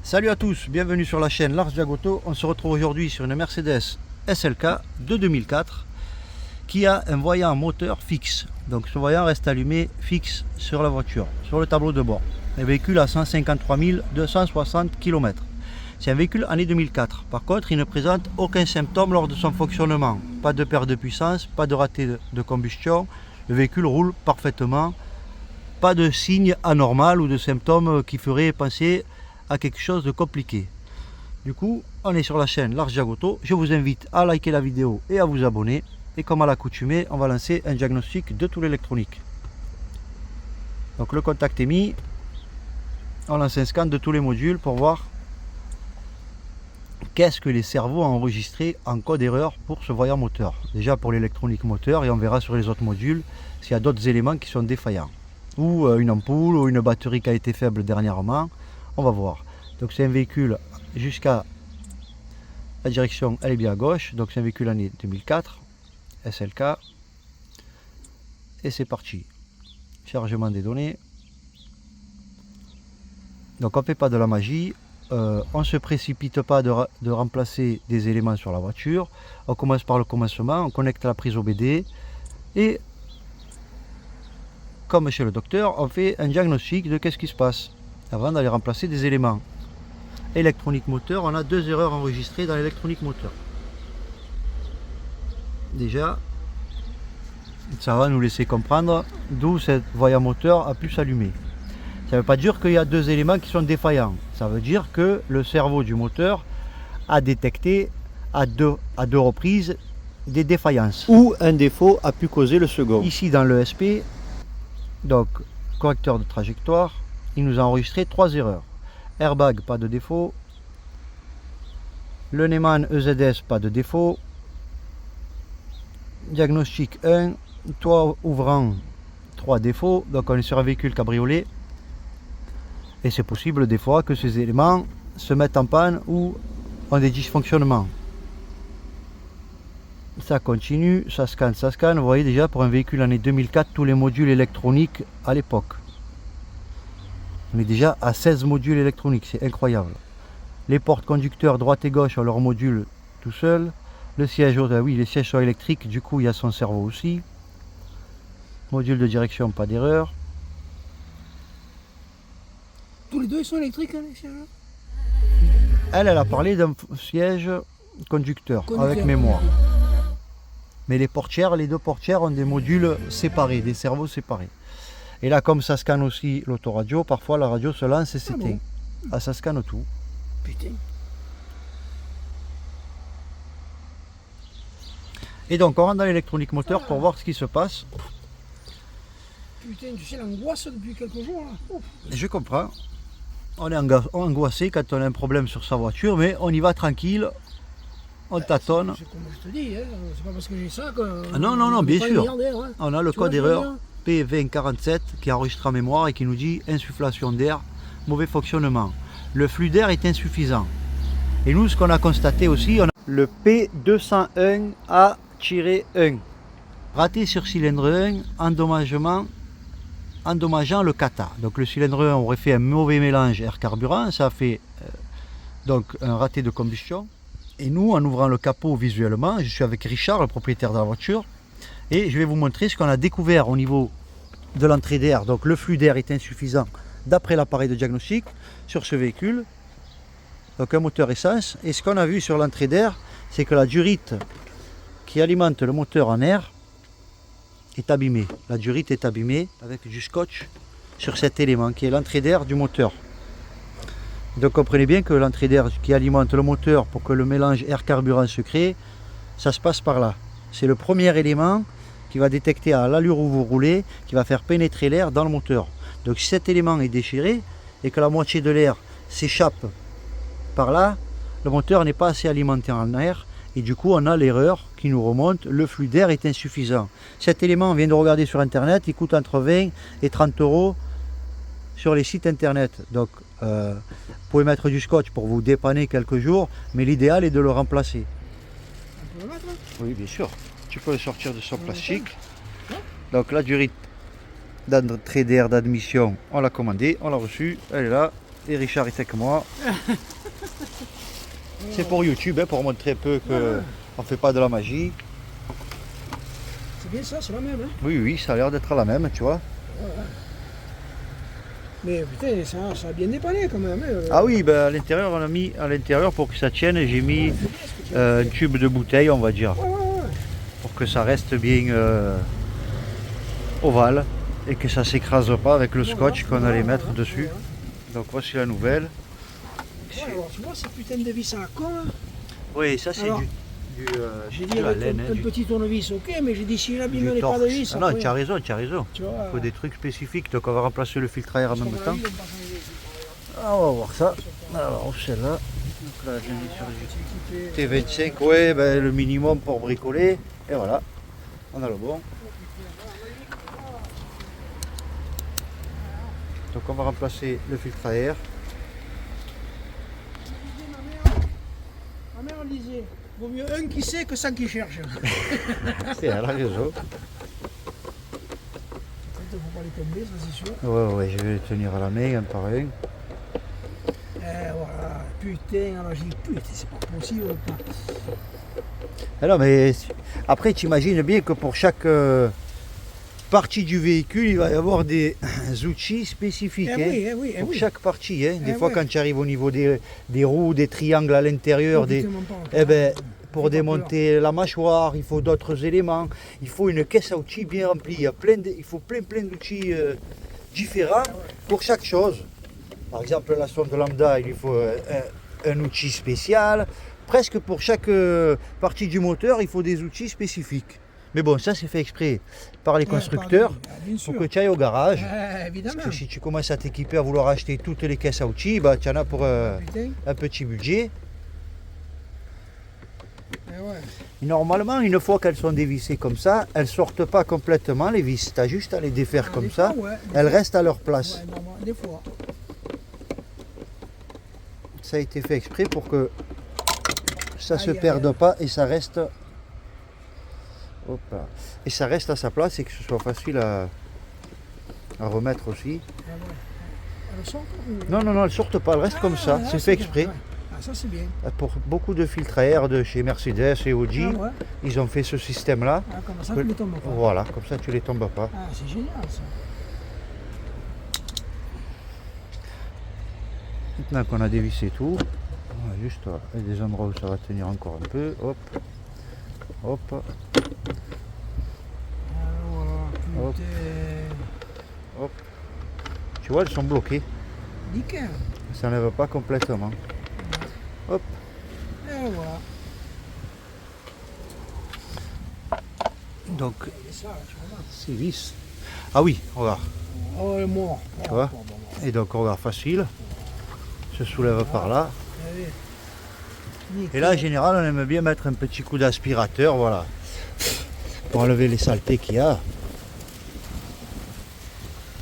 Salut à tous, bienvenue sur la chaîne Lars Diagoto. On se retrouve aujourd'hui sur une Mercedes SLK de 2004 qui a un voyant moteur fixe. Donc ce voyant reste allumé fixe sur la voiture, sur le tableau de bord. Le véhicule a 153 260 km. C'est un véhicule année 2004. Par contre, il ne présente aucun symptôme lors de son fonctionnement. Pas de perte de puissance, pas de raté de combustion. Le véhicule roule parfaitement. Pas de signe anormal ou de symptômes qui feraient penser à quelque chose de compliqué. Du coup, on est sur la chaîne Lars Diagoto. Je vous invite à liker la vidéo et à vous abonner. Et comme à l'accoutumée, on va lancer un diagnostic de tout l'électronique. Donc le contact est mis. On lance un scan de tous les modules pour voir qu'est-ce que les cerveaux ont enregistré en code erreur pour ce voyant moteur. Déjà pour l'électronique moteur, et on verra sur les autres modules s'il y a d'autres éléments qui sont défaillants. Ou une ampoule ou une batterie qui a été faible dernièrement. On va voir. Donc c'est un véhicule jusqu'à la direction, elle est bien à gauche. Donc c'est un véhicule année 2004, SLK. Et c'est parti. Chargement des données. Donc on ne fait pas de la magie. On ne se précipite pas de remplacer des éléments sur la voiture. On commence par le commencement. On connecte la prise OBD. Et comme chez le docteur, on fait un diagnostic de qu'est-ce qui se passe avant d'aller remplacer des éléments. Électronique moteur, on a deux erreurs enregistrées dans l'électronique moteur. Déjà, ça va nous laisser comprendre d'où ce voyant moteur a pu s'allumer. Ça ne veut pas dire qu'il y a deux éléments qui sont défaillants. Ça veut dire que le cerveau du moteur a détecté à deux reprises des défaillances. Ou un défaut a pu causer le second. Ici dans l'ESP, donc correcteur de trajectoire, il nous a enregistré trois erreurs. Airbag, pas de défaut. Le Neumann EZS, pas de défaut. Diagnostic 1, toit ouvrant, 3 défauts. Donc on est sur un véhicule cabriolet. Et c'est possible des fois que ces éléments se mettent en panne ou ont des dysfonctionnements. Ça continue, ça scanne, ça scanne. Vous voyez déjà pour un véhicule année 2004, tous les modules électroniques à l'époque. On est déjà à 16 modules électroniques, c'est incroyable. Les portes conducteurs droite et gauche ont leur module tout seul. Le siège, oui, les sièges sont électriques, du coup il y a son cerveau aussi. Module de direction, pas d'erreur. Tous les deux ils sont électriques, hein, les sièges. Elle a parlé d'un siège conducteur avec mémoire. Mais les portières, les deux portières ont des modules séparés, des cerveaux séparés. Et là, comme ça scanne aussi l'autoradio, parfois la radio se lance et s'éteint. bon. Ah, ça scanne tout. Putain. Et donc, on rentre dans l'électronique moteur pour voir ce qui se passe. Putain, tu sais l'angoisse depuis quelques jours là. Ouf. Je comprends. On est angoissé quand on a un problème sur sa voiture, mais on y va tranquille. On tâtonne. C'est comme je te dis, hein, c'est pas parce que j'ai ça que. Ah non, non, non, bien sûr. Hein. On a le Tu vois code ce que je veux erreur P2047 qui est enregistré en mémoire et qui nous dit insufflation d'air, mauvais fonctionnement. Le flux d'air est insuffisant. Et nous, ce qu'on a constaté aussi, on a le P201A-1. Raté sur cylindre 1, endommageant le kata. Donc le cylindre 1 aurait fait un mauvais mélange air-carburant, ça a fait donc un raté de combustion. Et nous, en ouvrant le capot visuellement, je suis avec Richard, le propriétaire de la voiture, et je vais vous montrer ce qu'on a découvert au niveau de l'entrée d'air. Donc le flux d'air est insuffisant d'après l'appareil de diagnostic sur ce véhicule. Donc un moteur essence. Et ce qu'on a vu sur l'entrée d'air, c'est que la durite qui alimente le moteur en air est abîmée. La durite est abîmée avec du scotch sur cet élément qui est l'entrée d'air du moteur. Donc comprenez bien que l'entrée d'air qui alimente le moteur pour que le mélange air-carburant se crée, ça se passe par là. C'est le premier élément qui va détecter à l'allure où vous roulez, qui va faire pénétrer l'air dans le moteur. Donc si cet élément est déchiré et que la moitié de l'air s'échappe par là, le moteur n'est pas assez alimenté en air et du coup on a l'erreur qui nous remonte, le flux d'air est insuffisant. Cet élément, on vient de regarder sur internet, il coûte entre 20 et 30 euros sur les sites internet. Donc vous pouvez mettre du scotch pour vous dépanner quelques jours, mais l'idéal est de le remplacer. On peut le mettre, hein. Oui, bien sûr. Tu peux le sortir de son plastique. Donc la durite d'entrée d'air d'admission, on l'a commandée, on l'a reçue, elle est là. Et Richard est avec moi. C'est pour YouTube, hein, pour montrer un peu que on fait pas de la magie. C'est bien ça, c'est la même. Hein. Oui, oui, ça a l'air d'être la même, tu vois. Mais putain, ça a bien dépanné quand même. Hein. Ah oui, ben, à l'intérieur, on a mis à l'intérieur pour que ça tienne, j'ai mis un tube de bouteille, on va dire, pour que ça reste bien ovale et que ça s'écrase pas avec le scotch qu'on allait mettre dessus. Donc voici la nouvelle. Ouais, alors, tu vois ces putains de vis à con là. Oui, ça c'est Alors, j'ai dit de la avec laine, un du petit tournevis, ok, mais j'ai dit si l'abîme n'est pas torx. de vis. Ah non, après, tu as raison, tu as raison. tu vois, Il faut des trucs spécifiques, donc on va remplacer le filtre à air en parce même qu'à mon temps. avis, on passe en vis. Ah, on va voir ça. Alors celle-là, donc là je mis sur du Équipé. T25, ouais, ben, le minimum pour bricoler. Et voilà, on a le bon. Donc on va remplacer le filtre à air. Ma mère disait, vaut mieux un qui sait que 100 qui cherche. C'est elle a raison. Il ne faut pas les tomber, ça c'est sûr. Ouais, ouais, je vais les tenir à la main un par un. Et voilà, putain, alors j'ai dit, putain, c'est pas possible. Pas. Alors, mais après, tu imagines bien que pour chaque partie du véhicule, il va y avoir des outils spécifiques. Hein, Oui, oui, pour oui. chaque partie. Hein. Des fois, ouais. quand tu arrives au niveau des roues, des triangles à l'intérieur, Oh, des... putain, mon père, eh ben, putain, pour j'ai pas démonter la mâchoire, il faut d'autres éléments. Il faut une caisse à outils bien remplie. Il y a il faut plein d'outils différents pour chaque chose. Par exemple, la sonde lambda, il lui faut un outil spécial. Presque pour chaque partie du moteur, il faut des outils spécifiques. Mais bon, ça c'est fait exprès par les constructeurs bien pour sûr. que tu ailles au garage. Évidemment. Parce que si tu commences à t'équiper à vouloir acheter toutes les caisses à outils, bah, tu en as pour Putain. un petit budget. Ouais. Et normalement, une fois qu'elles sont dévissées comme ça, elles ne sortent pas complètement les vis. Tu as juste à les défaire comme Des ça. fois, ouais, Elles restent à leur place. Ouais, normal, des fois. Ça a été fait exprès pour que ça ne se Aïe, aïe, perde aïe. pas et ça reste. Hop là. Et ça reste à sa place et que ce soit facile à remettre aussi. Ah, ouais. Elles sortent ou- Non, non, non, elles ne sortent pas, elles restent comme ça. Ah, C'est fait bien, exprès. ouais. Ah, ça c'est bien. Pour beaucoup de filtres à air de chez Mercedes et Audi, Ah, ouais. ils ont fait ce système-là. Ah, comme ça, tu ne tombes pas. Voilà, comme ça tu les tombes pas. Ah, c'est génial ça. Maintenant qu'on a dévissé tout, on va juste il y a des endroits où ça va tenir encore un peu. Hop, hop, Ah, voilà, Hop. putain. hop. Tu vois, elles sont bloquées. Nickel. Ça s'enlève pas complètement. Hop. Et voilà. Donc, Et ça, tu vois. c'est vis. Ah oui, regarde. Oh, elle est morte. Tu vois. Et donc, regarde, facile. Se soulève par là. Et là, en général, on aime bien mettre un petit coup d'aspirateur, voilà. Pour enlever les saletés qu'il y a.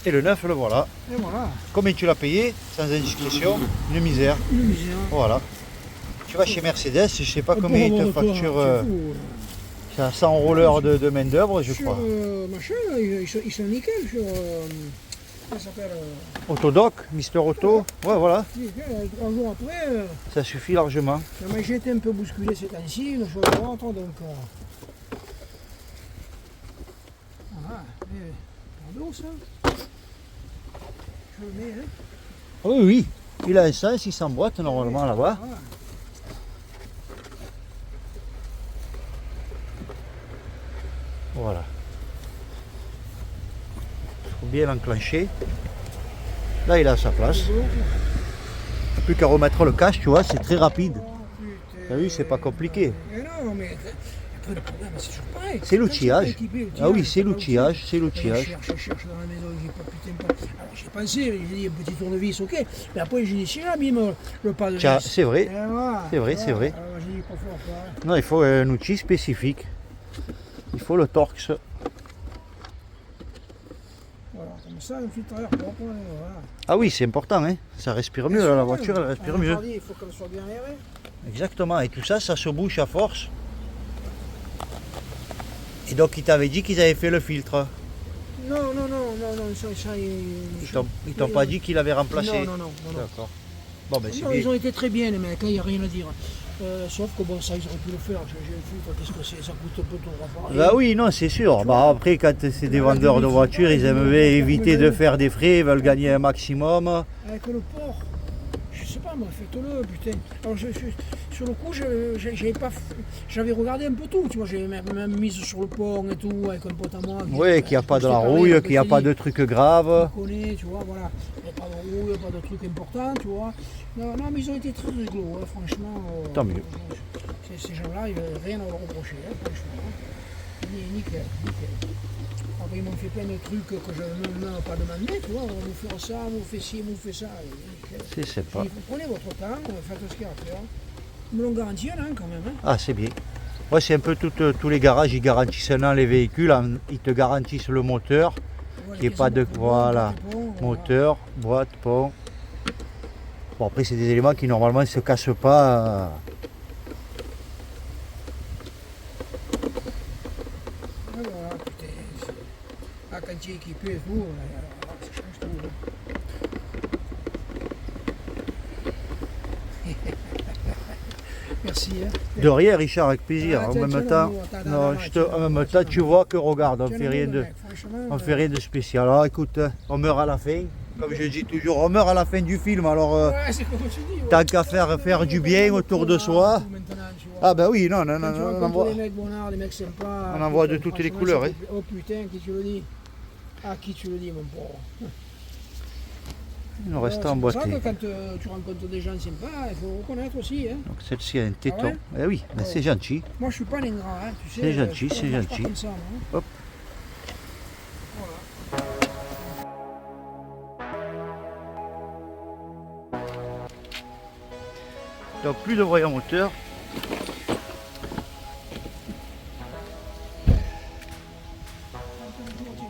Et le neuf, le voilà. Et voilà. Combien tu l'as payé? Sans indiscrétion, une misère. Une misère. Voilà. Tu vas chez Mercedes, je sais pas combien ils te facturent. Ça 100 rollers de main d'œuvre, je sur, crois. Machin, ils sont nickel sur. Comment ça s'appelle Autodoc, Mister Auto, ouais voilà, nickel, 3 jours après, ça suffit largement. j'ai été un peu bousculé ces temps-ci, une chose à l'autre, donc. Voilà, pardon ça. Je le mets, hein. Oui, oui, il a un sens, il s'emboîte normalement là-bas. Voilà. Voilà. Il faut bien l'enclencher. Là, il est à sa place. Plus qu'à remettre le cache, tu vois, c'est très rapide. T'as vu, c'est pas compliqué. Mais non, mais après le problème, c'est toujours pareil. C'est l'outillage. Quand c'est pas équipé, Ah oui, l'outillage, c'est l'outillage, c'est Je l'outillage. cherche dans la maison, j'ai pas putain pas. Alors j'ai pensé, j'ai dit un petit tournevis, ok. Mais après j'ai dit si j'abîme le pas de Tiens, vis. c'est vrai. Et voilà, c'est vrai, c'est voilà. vrai. Alors j'ai dit pas fort quoi. Non, il faut un outil spécifique. Il faut le torx. Voilà, comme ça, un filtreur propre, voilà. Ah oui, c'est important, hein. Ça respire mieux, là, la voiture, elle respire mieux. Il faut qu'elle soit bien aérée. Exactement, et tout ça, ça se bouche à force. Et donc, ils t'avaient dit qu'ils avaient fait le filtre. Ils t'ont pas dit qu'il avait remplacé? Non. D'accord. Bon, ben c'est Non, bien. ils ont été très bien les mecs, il n'y a rien à dire. Sauf que bon, ça ils auraient pu le faire. J'ai vu, quoi, qu'est-ce que c'est, ça coûte un peu ton rapport. Bah oui, non, c'est sûr. Bah après, quand c'est des vendeurs de voitures, ils aiment bien éviter de faire des frais, ils veulent gagner un maximum. Avec le port, je sais pas moi, faites-le, putain. Alors sur le coup, j'avais regardé un peu tout, tu vois, j'ai même mis sur le pont et tout, avec un pote à moi. Oui, qu'il n'y a pas de la rouille, qu'il n'y a pas de trucs graves. Tu connais, tu vois, voilà. Il n'y a pas de rouille, pas de trucs importants, tu vois. Non, mais ils ont été très rigolos, hein, franchement. Tant mieux. Ces gens-là, il n'y avait rien à leur reprocher, hein, franchement. Nickel. Après, ils m'ont fait plein de trucs que je n'ai même pas demandé, tu vois. On vous fait ça, on vous fait ci, on vous fait ça. C'est sympa. Vous prenez votre temps, faites ce qu'il y a à faire. Ils me l'ont garanti un an quand même. Hein. Ah, c'est bien. Ouais, c'est un peu tous les garages, ils garantissent un an les véhicules, ils te garantissent le moteur, Voilà, qu'il n'y ait pas de... Voilà, moteur, boîte, pont. Bon, après, c'est des éléments qui normalement ne se cassent pas. Voilà, putain. Ah, quand tu es équipé et tout, ça change tout. Merci. Hein. De rien, Richard, avec plaisir. Ah, En tiens, même tiens, temps, attends, non, en même temps, tu vois que regarde, on fait rien de, rien de spécial. Alors écoute, on meurt à la fin. Comme je dis toujours, on meurt à la fin du film. Alors, Ouais, c'est comme tu dis. Ouais. tant qu'à faire du bien autour de soi. Ah ben oui, non, Quand tu on en rencontres voit. les mecs bonnards, les mecs sympas. On en voit de toutes les franchement, couleurs, Oh putain, qui tu le dis? Ah, qui tu le dis, mon pauvre? Il nous reste C'est pour ça emboîté. que quand tu rencontres des gens sympas, il faut reconnaître aussi. Hein. Donc celle-ci a un téton. Ah ouais Eh oui, ben, c'est gentil. Moi, je suis pas un ingrat, hein, tu sais. C'est gentil, je c'est marche pas gentil. comme ça, moi, hein. Hop. Donc plus de voyant moteur.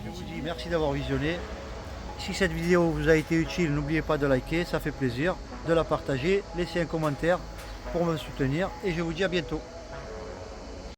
Je vous dis merci d'avoir visionné. Si cette vidéo vous a été utile, n'oubliez pas de liker, ça fait plaisir, de la partager, laissez un commentaire pour me soutenir et je vous dis à bientôt.